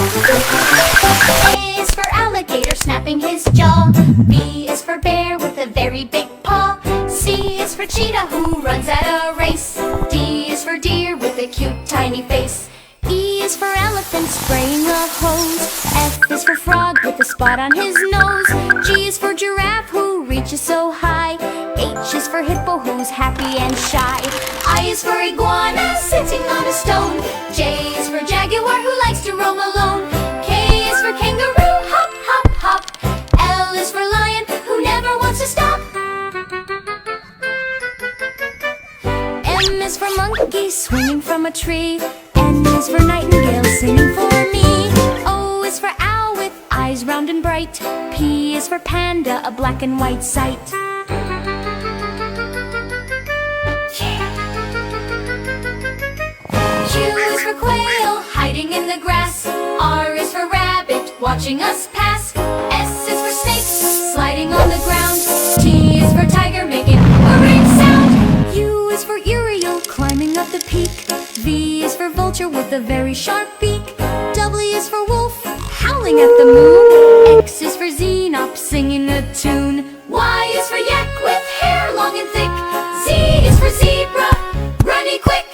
A is for alligator snapping his jaw. B is for bear with a very big paw. C is for cheetah who runs at a race. D is for deer with a cute tiny face. E is for elephant spraying a hose. F is for frog with a spot on his nose. G is for giraffe who reaches so high. H is for hippo who's happy and shy. I is for iguana sitting on a stone. J is for jaguar who likes to roam alone. K is for kangaroo, hop, hop, hop. L is for lion who never wants to stop. M is for monkey swinging from a tree. N is for nightingale singing for me. O is for owl with eyes round and bright. P is for panda, a black and white sight. Q is for quail hiding in the grass. R is for rabbit watching us pass. S is for snake sliding on the ground. T is for tiger making a ring sound. U is for uriel climbing up the peak. V is for vulture with a very sharp beak. W is for wolf howling at the moon. X is for xenop singing a tune. Y is for yak with hair long and thick. Z is for zebra running quick.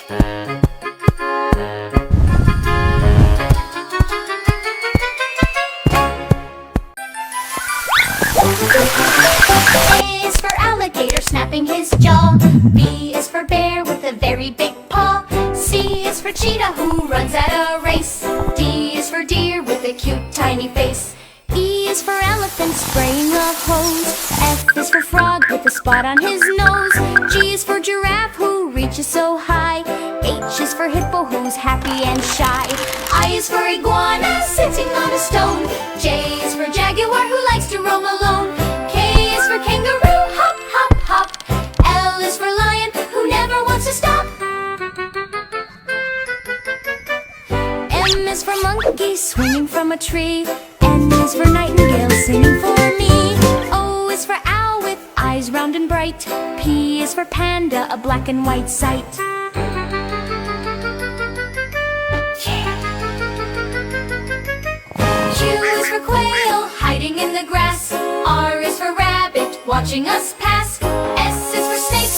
A is for alligator snapping his jaw. B is for bear with a very big paw. C is for cheetah who runs at a race. D is for deer with a cute tiny face. E is for elephant spraying a hose. F is for frog with a spot on his nose. G is for giraffe who reaches so high. H is for hippo who's happy and shy. I is for iguana sitting on a stone. J is for jaguar who likes to roam alone. K is for kangaroo, hop, hop, hop. L is for lion who never wants to stop. M is for monkey swinging from a tree. N is for nightingale singing for me. O is for owl with eyes round and bright. P is for panda, a black and white sight. Q is for quail hiding in the grass. R is for rabbit watching us pass. S is for snake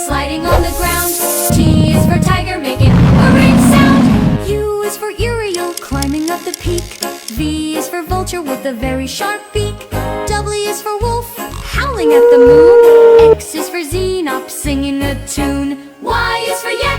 sliding on the ground. T is for tiger making a ring sound. U is for uriel climbing up the peak. V is for vulture with a very sharp beak. W is for wolf howling at the moon. X is for xenop singing a tune. Y is for yak